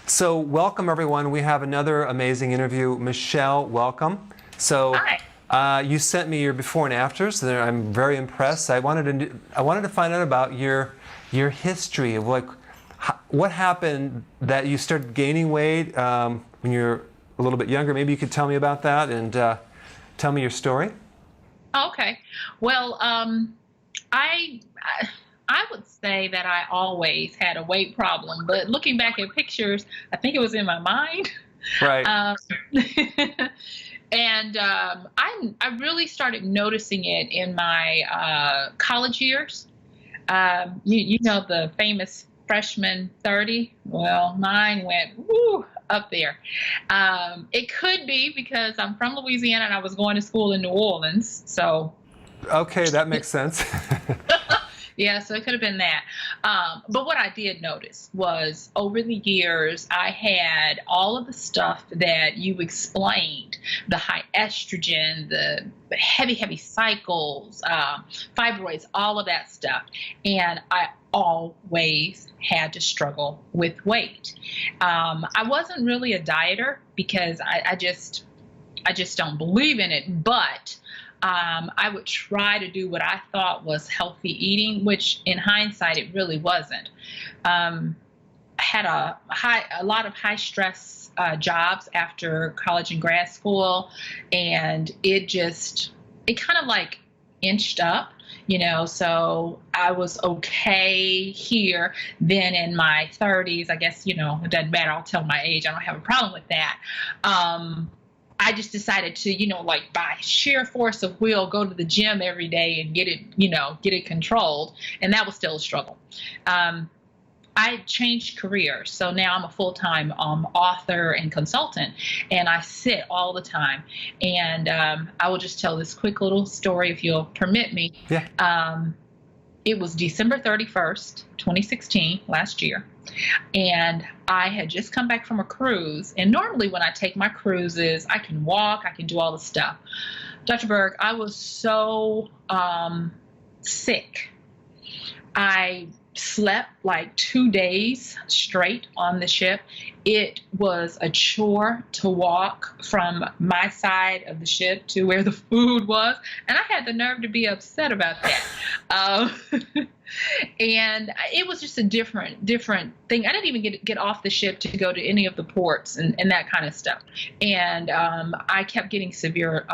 So welcome everyone. We have another amazing interview. Michelle, welcome. So you sent me your before and afters. So I'm very impressed. I wanted to find out about your history of what happened that you started gaining weight when you're a little bit younger. Maybe you could tell me about that and tell me your story. Okay. Well, I would say that I always had a weight problem, but looking back at pictures, I think it was in my mind. Right. Um, and I really started noticing it in my college years. You know the famous freshman 30. Well, mine went up there. It could be because I'm from Louisiana and I was going to school in New Orleans, so. Okay, that makes sense. Yeah, so it could have been that. But what I did notice was over the years, I had all of the stuff that you explained, the high estrogen, the heavy, heavy cycles, fibroids, all of that stuff. And I always had to struggle with weight. I wasn't really a dieter because I just don't believe in it, but I would try to do what I thought was healthy eating, which in hindsight, it really wasn't. I had a lot of high stress jobs after college and grad school, and it kind of like inched up, so I was okay here. Then in my 30s, I guess, it doesn't matter. I'll tell my age. I don't have a problem with that. I just decided to, by sheer force of will, go to the gym every day and get it controlled. And that was still a struggle. I changed careers. So now I'm a full-time author and consultant, and I sit all the time. And I will just tell this quick little story, if you'll permit me. Yeah. It was December 31st, 2016, last year. And I had just come back from a cruise. And normally when I take my cruises, I can walk, I can do all the stuff. Dr. Berg, I was so sick. I slept like 2 days straight on the ship. It was a chore to walk from my side of the ship to where the food was. And I had the nerve to be upset about that. And it was just a different thing. I didn't even get off the ship to go to any of the ports and that kind of stuff. And I kept getting severe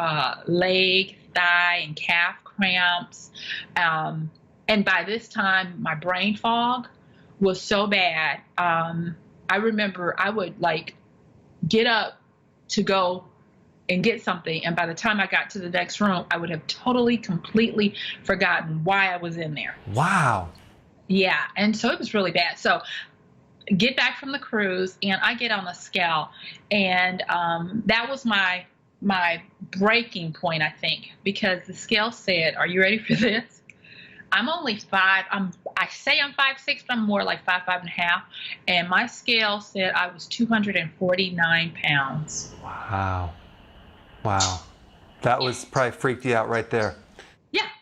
leg, thigh, and calf cramps. And by this time, my brain fog was so bad. I remember I would get up to go and get something. And by the time I got to the next room, I would have totally, completely forgotten why I was in there. Wow. Yeah. And so it was really bad. So get back from the cruise and I get on the scale. And that was my breaking point, I think, because the scale said, "Are you ready for this?" I'm only I say I'm 5'6", but I'm more like 5'5.5". And my scale said I was 249 pounds. Wow. Wow. That was probably freaked you out right there.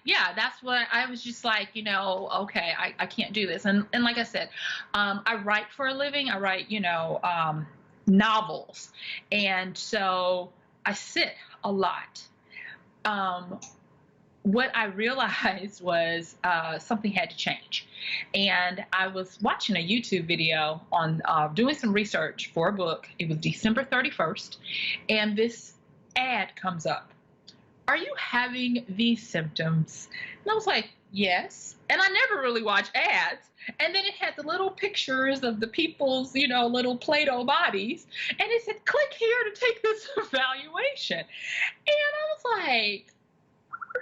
Yeah, that's what I was just like, okay, I can't do this. And like I said, I write for a living. I write, novels. And so I sit a lot. What I realized was something had to change. And I was watching a YouTube video on doing some research for a book. It was December 31st. And this ad comes up. "Are you having these symptoms?" And I was like, yes. And I never really watch ads. And then it had the little pictures of the people's, little Play-Doh bodies. And it said, "Click here to take this evaluation." And I was like,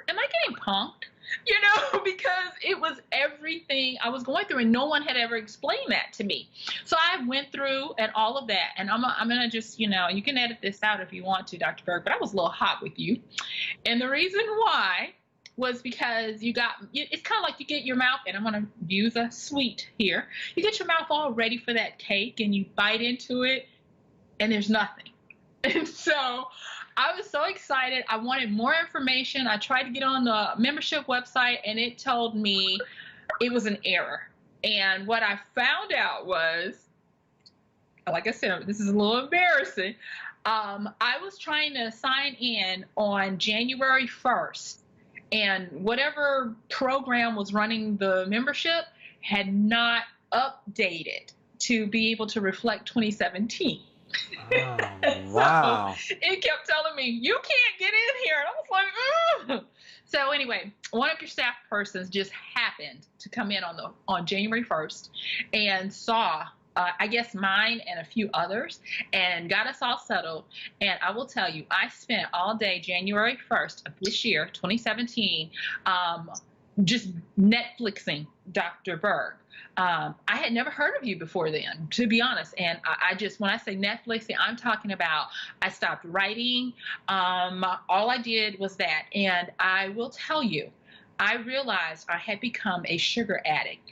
am I getting punked? Because it was everything I was going through and no one had ever explained that to me. So I went through and all of that. And I'm going to just, you can edit this out if you want to, Dr. Berg, but I was a little hot with you. And the reason why was because it's kind of like you get your mouth, and I'm going to use a sweet here. You get your mouth all ready for that cake and you bite into it and there's nothing. And so I was so excited. I wanted more information. I tried to get on the membership website and it told me it was an error. And what I found out was like I said, this is a little embarrassing. I was trying to sign in on January 1st, and whatever program was running the membership had not updated to be able to reflect 2017. Oh, wow. So it kept telling me, you can't get in here. And I was like, ugh. So anyway, one of your staff persons just happened to come in on January 1st and saw, I guess, mine and a few others, and got us all settled. And I will tell you, I spent all day January 1st of this year, 2017, just Netflixing Dr. Berg. I had never heard of you before then, to be honest. And I just, when I say Netflixing, I'm talking about, I stopped writing. All I did was that. And I will tell you, I realized I had become a sugar addict.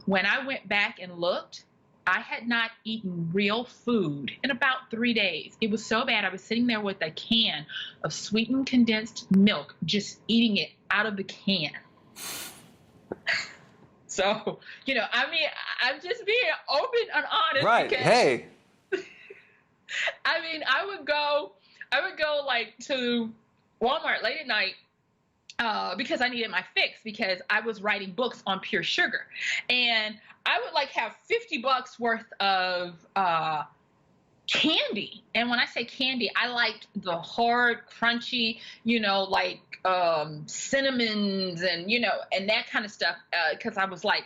When I went back and looked, I had not eaten real food in about 3 days. It was so bad. I was sitting there with a can of sweetened condensed milk, just eating it out of the can. So, I mean, I'm just being open and honest. Right. Hey. I mean, I would go like to Walmart late at night because I needed my fix, because I was writing books on pure sugar. And I would like have $50 worth of candy. And when I say candy, I liked the hard, crunchy, like cinnamons and, and that kind of stuff. Cause I was like,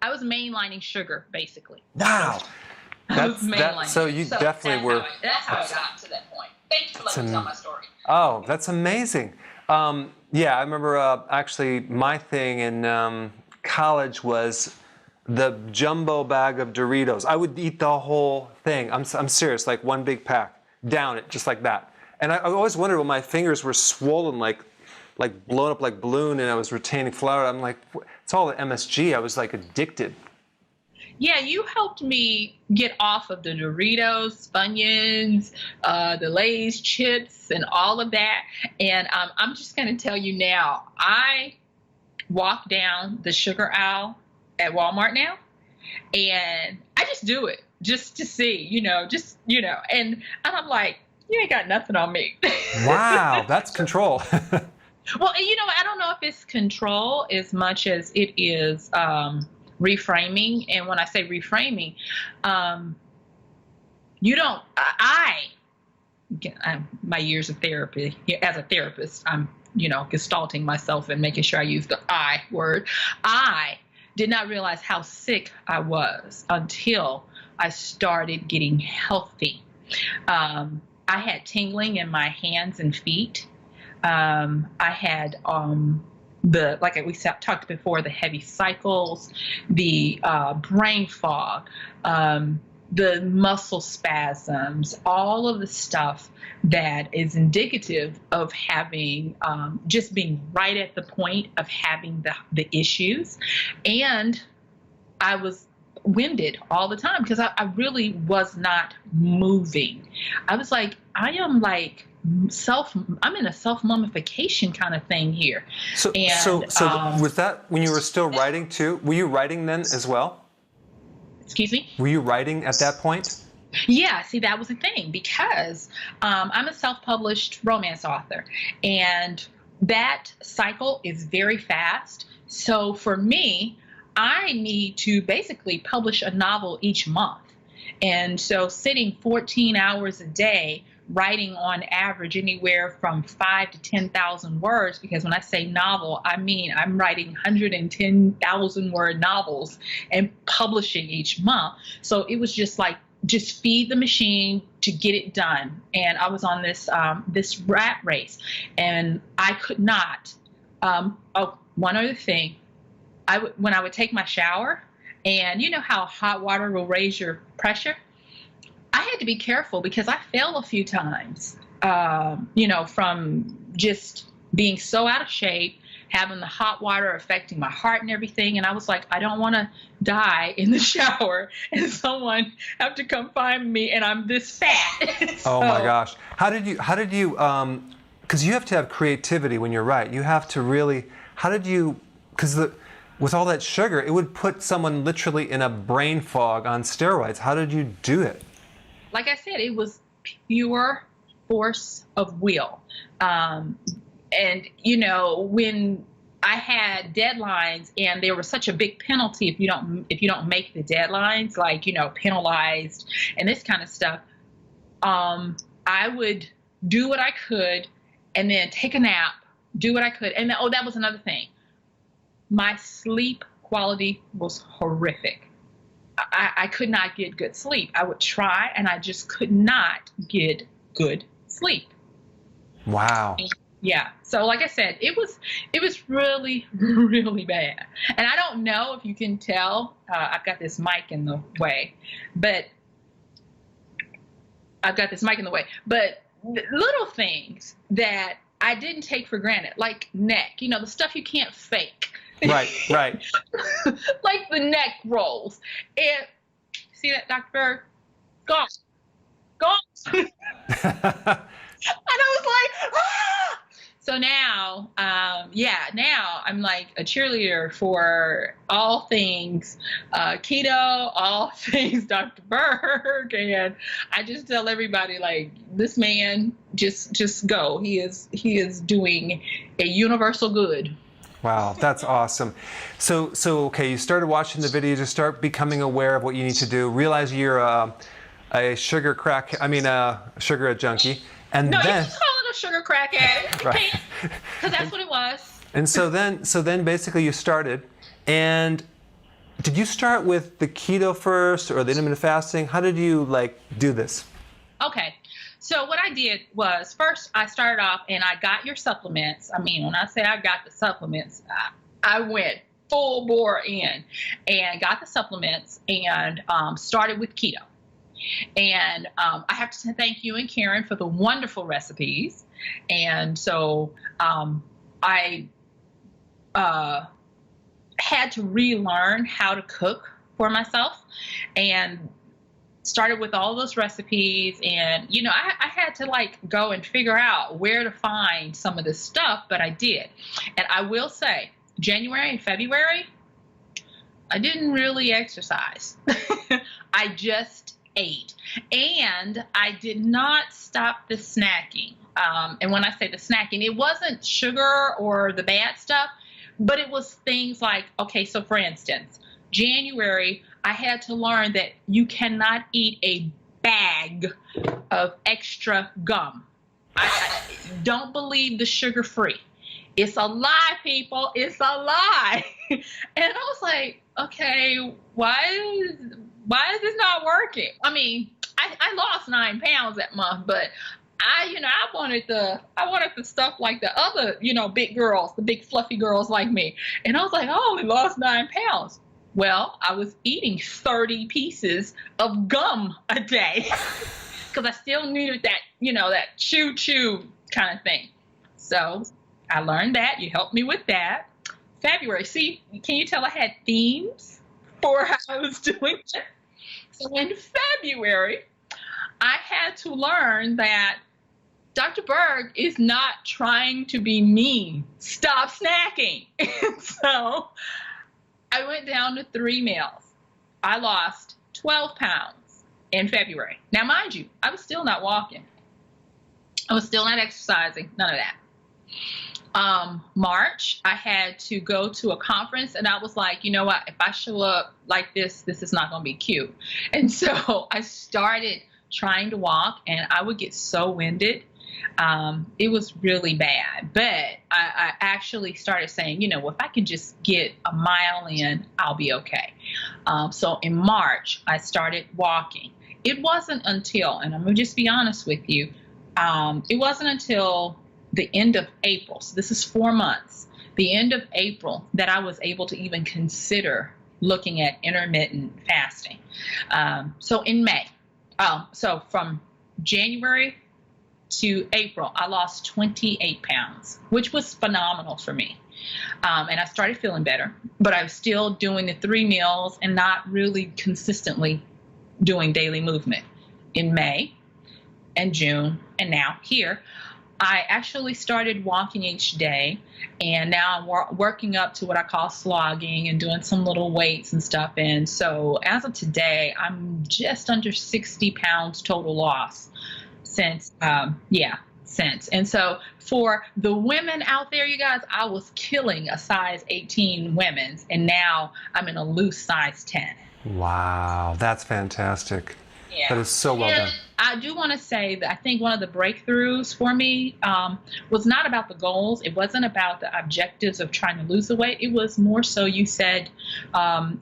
I was mainlining sugar basically. Wow. So you definitely were. That's how I got to that point. Thank you for letting me tell my story. Oh, that's amazing. Yeah, I remember actually my thing in college was the jumbo bag of Doritos. I would eat the whole thing. I'm serious, like one big pack, down it just like that. And I always wondered when my fingers were swollen, like blown up like balloon, and I was retaining flour. I'm like, it's all the MSG. I was like addicted. Yeah, you helped me get off of the Doritos, Funyuns, the Lay's chips, and all of that. And I'm just going to tell you now, I walk down the sugar aisle at Walmart now, and I just do it just to see, and I'm like, you ain't got nothing on me. Wow, that's control. Well, I don't know if it's control as much as it is reframing. And when I say reframing, my years of therapy, as a therapist, I'm, gestalting myself and making sure I use the I word. I did not realize how sick I was until I started getting healthy. I had tingling in my hands and feet. I had like we talked before, the heavy cycles, the brain fog, the muscle spasms, all of the stuff that is indicative of having, just being right at the point of having the issues. And I was winded all the time because I really was not moving. I was like, I'm in a self-mummification kind of thing here. So was that when you were still writing too? Were you writing then as well? Excuse me? Were you writing at that point? Yeah, see, that was the thing, because I'm a self-published romance author, and that cycle is very fast. So for me, I need to basically publish a novel each month. And so sitting 14 hours a day, writing on average anywhere from 5,000 to 10,000 words, because when I say novel, I mean I'm writing 110,000 word novels and publishing each month. So it was just feed the machine to get it done. And I was on this rat race, and I could not. One other thing, when I would take my shower, and you know how hot water will raise your pressure, I had to be careful because I fell a few times, from just being so out of shape, having the hot water affecting my heart and everything. And I was like, I don't want to die in the shower and someone have to come find me and I'm this fat. Oh my gosh. How did you, because you have to have creativity when you write. You have to really, because with all that sugar, it would put someone literally in a brain fog on steroids. How did you do it? Like I said, it was pure force of will. And, you know, when I had deadlines and there was such a big penalty if you don't make the deadlines, like, you know, penalized and this kind of stuff, I would do what I could and then take a nap, do what I could. And then, oh, that was another thing. My sleep quality was horrific. I could not get good sleep. I would try and I just could not get good sleep. Wow. Yeah. So like I said, it was really, really bad. And I don't know if you can tell, I've got this mic in the way, but little things that I didn't take for granted, like neck, you know, the stuff you can't fake. Right. Like the neck rolls. And see that, Dr. Berg? Gone. And I was like, ah! So now, now I'm like a cheerleader for all things keto, all things Dr. Berg, and I just tell everybody, like, this man, just go. He is doing a universal good. Wow, that's awesome. So okay, you started watching the video to start becoming aware of what you need to do. Realize you're a sugar junkie, and no, then you can call it a sugar crack addict, right? Because that's what it was. And so then basically you started. And did you start with the keto first or the intermittent fasting? How did you do this? Okay. So what I did was, first I started off and I got your supplements. I mean, when I say I got the supplements, I went full bore in and got the supplements and started with keto. And I have to thank you and Karen for the wonderful recipes. And so I had to relearn how to cook for myself and started with all those recipes. And, you know, I had to go and figure out where to find some of this stuff, but I did. And I will say, January and February, I didn't really exercise. I just ate. And I did not stop the snacking. And when I say the snacking, it wasn't sugar or the bad stuff, but it was things like, okay, so for instance, January, I had to learn that you cannot eat a bag of extra gum. I don't believe the sugar-free. It's a lie, people. It's a lie. And I was like, okay, why is this not working? I mean, I lost 9 pounds that month, but I wanted the stuff like the other, big girls, the big fluffy girls like me. And I was like, I only lost 9 pounds. Well, I was eating 30 pieces of gum a day because I still needed that, that chew kind of thing. So I learned that. You helped me with that. February. See, can you tell I had themes for how I was doing it? So in February, I had to learn that Dr. Berg is not trying to be mean. Stop snacking. And so I went down to 3 meals. I lost 12 pounds in February. Now, mind you, I was still not walking. I was still not exercising, none of that. March, I had to go to a conference and I was like, you know what, if I show up like this is not going to be cute. And so I started trying to walk and I would get so winded. It was really bad, but I actually started saying, if I can just get a mile in, I'll be okay. So in March, I started walking. It wasn't until, and I'm going to just be honest with you, it wasn't until the end of April, so this is 4 months, the end of April, that I was able to even consider looking at intermittent fasting. So in May, so from January to April, I lost 28 pounds, which was phenomenal for me. And I started feeling better, but I was still doing the 3 meals and not really consistently doing daily movement. In May and June and now here, I actually started walking each day, and now I'm working up to what I call slogging and doing some little weights and stuff. And so as of today, I'm just under 60 pounds total loss since, since. And so for the women out there, you guys, I was killing a size 18 women's, and now I'm in a loose size 10. Wow, that's fantastic. Yeah. That is so well done. I do want to say that I think one of the breakthroughs for me was not about the goals. It wasn't about the objectives of trying to lose the weight. It was more so, you said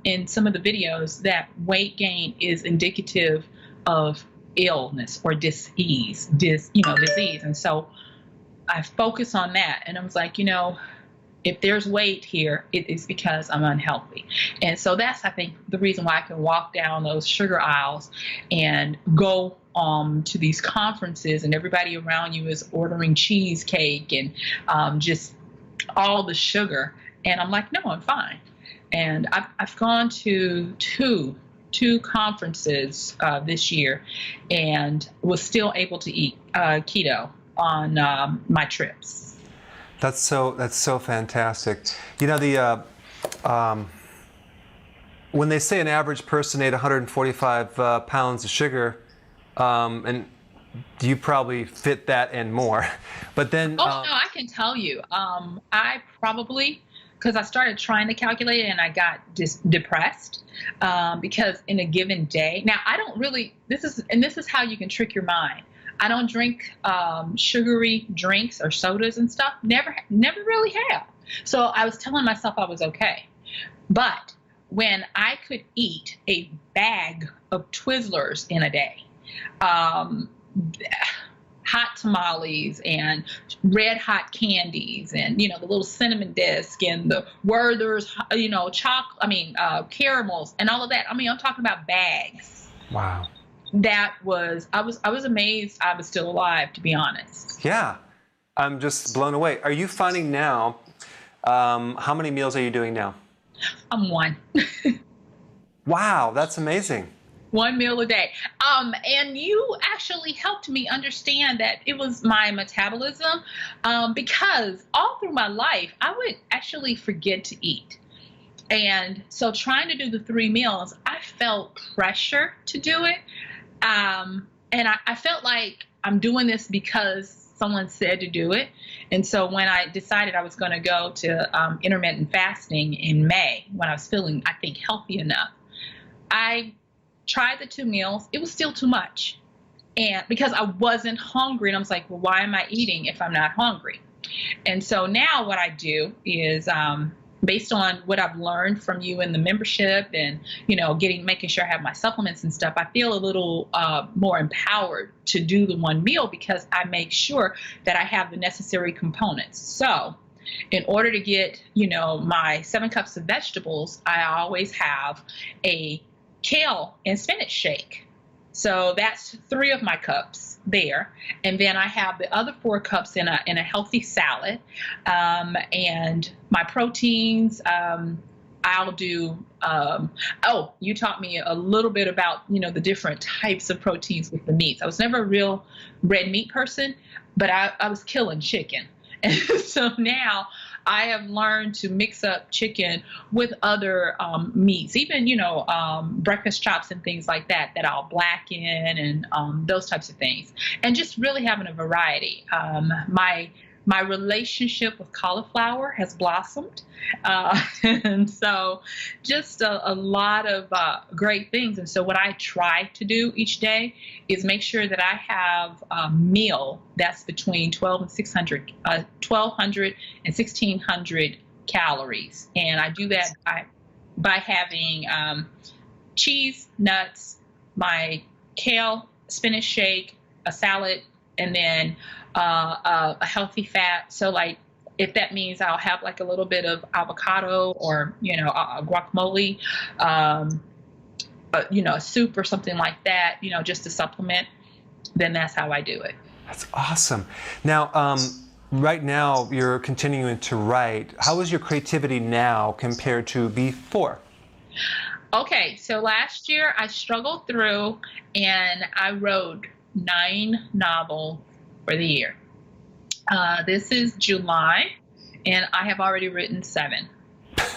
in some of the videos, that weight gain is indicative of illness or disease. And so I focus on that, and I was like, if there's weight here, it is because I'm unhealthy. And so that's, I think, the reason why I can walk down those sugar aisles and go to these conferences, and everybody around you is ordering cheesecake and just all the sugar. And I'm like, no, I'm fine. And I've gone to two conferences this year and was still able to eat keto on my trips. That's so fantastic. When they say an average person ate 145 pounds of sugar, and you probably fit that and more. But then, no, I can tell you, I probably, because I started trying to calculate it and I got depressed because in a given day, now I don't really. This is how you can trick your mind. I don't drink sugary drinks or sodas and stuff. Never really have. So I was telling myself I was okay. But when I could eat a bag of Twizzlers in a day, hot tamales and red hot candies, and the little cinnamon disc and the Werther's, caramels and all of that. I'm talking about bags. Wow. I was amazed I was still alive, to be honest. Yeah, I'm just blown away. Are you finding now, how many meals are you doing now? I'm one. Wow, that's amazing. One meal a day. And you actually helped me understand that it was my metabolism, because all through my life, I would actually forget to eat. And so trying to do the 3 meals, I felt pressure to do it. And I felt like I'm doing this because someone said to do it. And so when I decided I was going to go to intermittent fasting in May, when I was feeling, I think, healthy enough, I tried the 2 meals. It was still too much. And because I wasn't hungry, and I was like, well, why am I eating if I'm not hungry? And so now what I do is, based on what I've learned from you in the membership and, making sure I have my supplements and stuff, I feel a little more empowered to do the 1 meal because I make sure that I have the necessary components. So in order to get, my 7 cups of vegetables, I always have a kale and spinach shake. So that's 3 of my cups there. And then I have the other 4 cups in a healthy salad. And my proteins, I'll do, you taught me a little bit about, the different types of proteins with the meats. I was never a real red meat person, but I was killing chicken. And so now I have learned to mix up chicken with other meats, even, breakfast chops and things like that I'll blacken and those types of things. And just really having a variety. My relationship with cauliflower has blossomed. And so just a lot of great things. And so what I try to do each day is make sure that I have a meal that's between 1,200 and 1,600 calories. And I do that by having cheese, nuts, my kale, spinach shake, a salad, and then a healthy fat. So like, if that means I'll have like a little bit of avocado or, a guacamole, a soup or something like that, just to supplement, then that's how I do it. That's awesome. Now, right now you're continuing to write. How is your creativity now compared to before? Okay, so last year I struggled through and I wrote 9 novels for the year. This is July, and I have already written 7.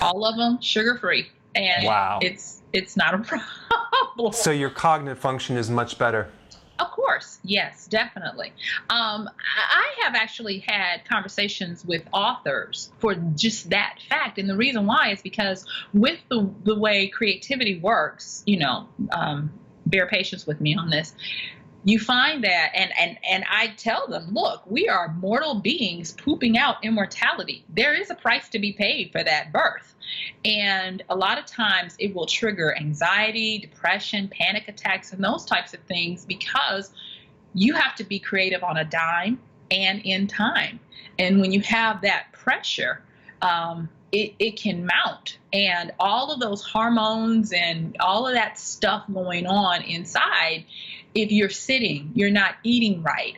All of them sugar-free, and Wow. it's not a problem. So your cognitive function is much better. Of course, yes, definitely. I have actually had conversations with authors for just that fact, and the reason why is because with the way creativity works, bear patience with me on this. You find that, and I tell them, look, we are mortal beings pooping out immortality. There is a price to be paid for that birth. And a lot of times it will trigger anxiety, depression, panic attacks, and those types of things because you have to be creative on a dime and in time. And when you have that pressure, it can mount. And all of those hormones and all of that stuff going on inside, if you're sitting, you're not eating right,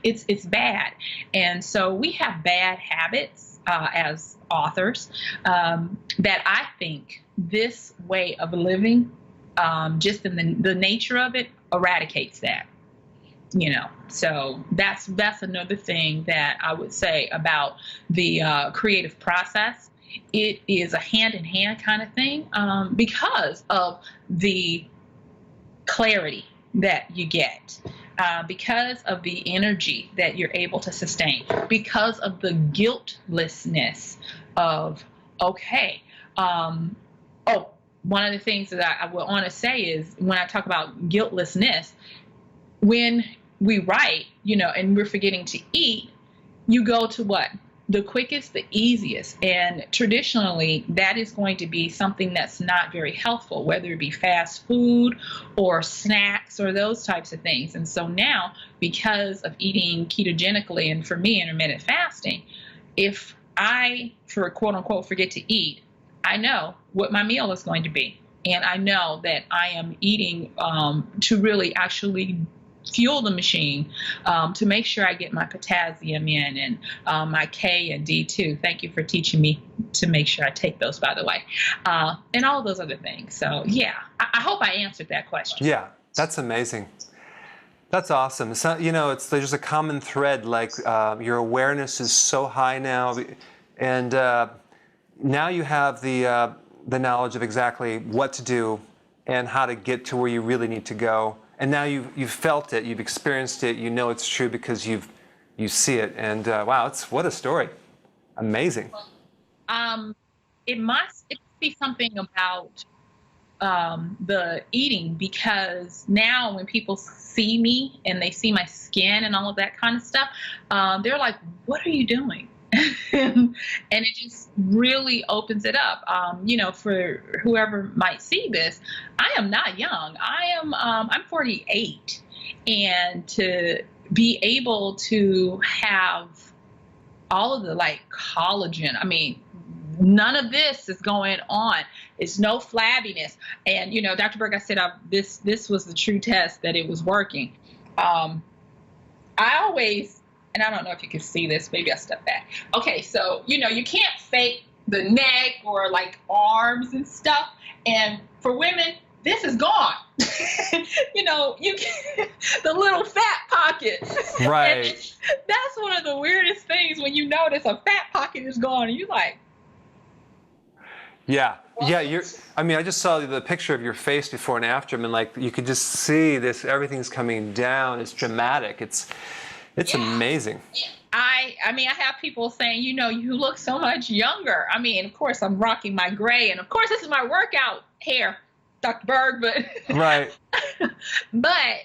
it's bad. And so we have bad habits as authors that I think this way of living, just in the nature of it, eradicates that. So that's another thing that I would say about the creative process. It is a hand-in-hand kind of thing because of the clarity that you get, because of the energy that you're able to sustain, because of the guiltlessness of, okay, one of the things that I would want to say is when I talk about guiltlessness, when we write, and we're forgetting to eat, you go to what? The quickest, the easiest. And traditionally, that is going to be something that's not very helpful, whether it be fast food or snacks or those types of things. And so now, because of eating ketogenically, and for me, intermittent fasting, if I, for quote unquote, forget to eat, I know what my meal is going to be. And I know that I am eating to really actually fuel the machine, to make sure I get my potassium in and my K and D2. Thank you for teaching me to make sure I take those, by the way, and all those other things. So yeah, I hope I answered that question. Yeah, that's amazing. That's awesome. So, there's a common thread, like your awareness is so high now, and now you have the knowledge of exactly what to do and how to get to where you really need to go. And now you've felt it, you've experienced it, you know it's true because you see it. And wow, what a story. Amazing. It must be something about the eating, because now when people see me and they see my skin and all of that kind of stuff, they're like, what are you doing? And it just really opens it up. For whoever might see this, I am not young. I'm 48, and to be able to have all of the collagen, none of this is going on. It's no flabbiness. And Dr. Berg, I said this was the true test that it was working. I always, and I don't know if you can see this, maybe I'll step back. Okay, so, you can't fake the neck or arms and stuff. And for women, this is gone. You can, the little fat pocket. Right. And that's one of the weirdest things when you notice a fat pocket is gone and you're like. Yeah. Yeah. I just saw the picture of your face before and after. You could just see this, everything's coming down. It's dramatic. It's amazing. I have people saying, you look so much younger. Of course, I'm rocking my gray, and of course, this is my workout hair, Dr. Berg, but right. But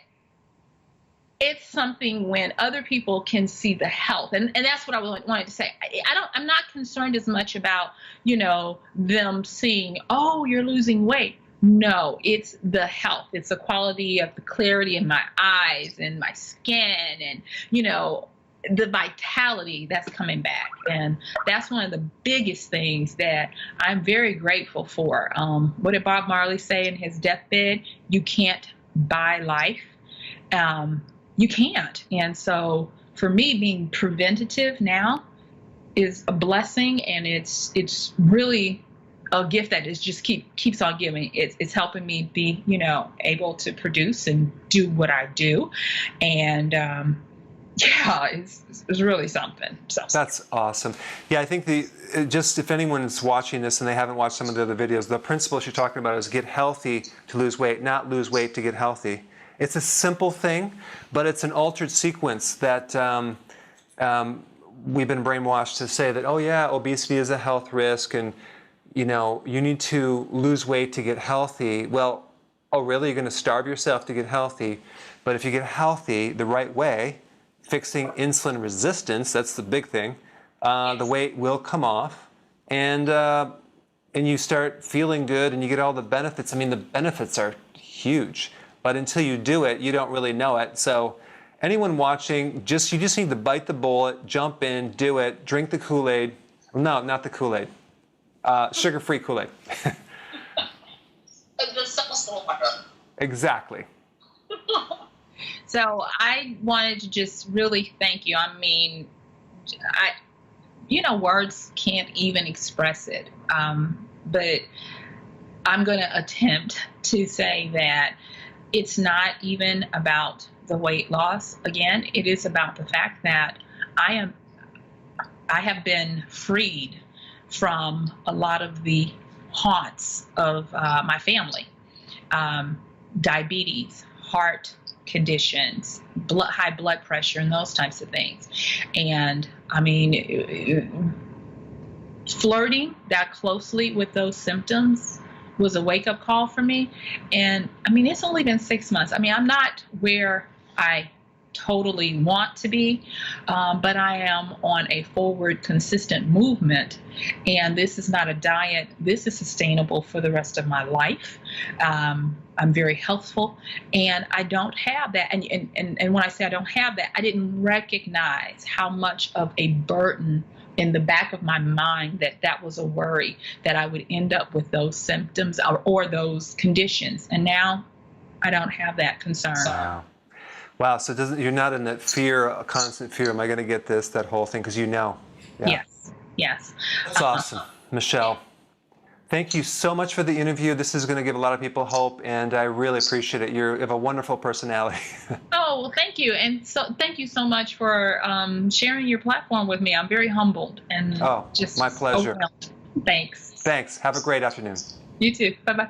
it's something when other people can see the health, and that's what I wanted to say. I'm not concerned as much about them seeing, oh, you're losing weight. No, it's the health. It's the quality of the clarity in my eyes and my skin and, the vitality that's coming back. And that's one of the biggest things that I'm very grateful for. What did Bob Marley say in his deathbed? You can't buy life. You can't. And so for me, being preventative now is a blessing, and it's really a gift that is just keeps on giving. It's helping me be, able to produce and do what I do. And Yeah, it's really something. So That's awesome. Yeah, I think just if anyone's watching this and they haven't watched some of the other videos, the principle you're talking about is get healthy to lose weight, not lose weight to get healthy. It's a simple thing, but it's an altered sequence that we've been brainwashed to say that, oh yeah, obesity is a health risk and you need to lose weight to get healthy. Well, oh really? You're going to starve yourself to get healthy? But if you get healthy the right way, fixing insulin resistance, that's the big thing, the weight will come off and you start feeling good and you get all the benefits. I mean, the benefits are huge, but until you do it, you don't really know it. So anyone watching, you just need to bite the bullet, jump in, do it, drink the Kool-Aid. No, not the Kool-Aid. Sugar-free Kool-Aid. the salsa water. Exactly. So I wanted to just really thank you. I mean, words can't even express it. But I'm going to attempt to say that it's not even about the weight loss. Again, it is about the fact that I have been freed from a lot of the haunts of my family. Diabetes, heart conditions, high blood pressure, and those types of things. And I mean, flirting that closely with those symptoms was a wake-up call for me. And I mean, it's only been 6 months. I mean, I'm not where I totally want to be, but I am on a forward, consistent movement. And this is not a diet. This is sustainable for the rest of my life. I'm very healthful, and I don't have that. And when I say I don't have that, I didn't recognize how much of a burden in the back of my mind that was a worry that I would end up with those symptoms or those conditions. And now I don't have that concern. Wow. Wow. So you're not in that fear, a constant fear. Am I going to get this, that whole thing? Because Yeah. Yes. Yes. That's awesome. Michelle, thank you so much for the interview. This is going to give a lot of people hope, and I really appreciate it. You have a wonderful personality. Oh, well, thank you. And so thank you so much for sharing your platform with me. I'm very humbled and just my pleasure. overwhelmed. Thanks. Thanks. Have a great afternoon. You too. Bye-bye.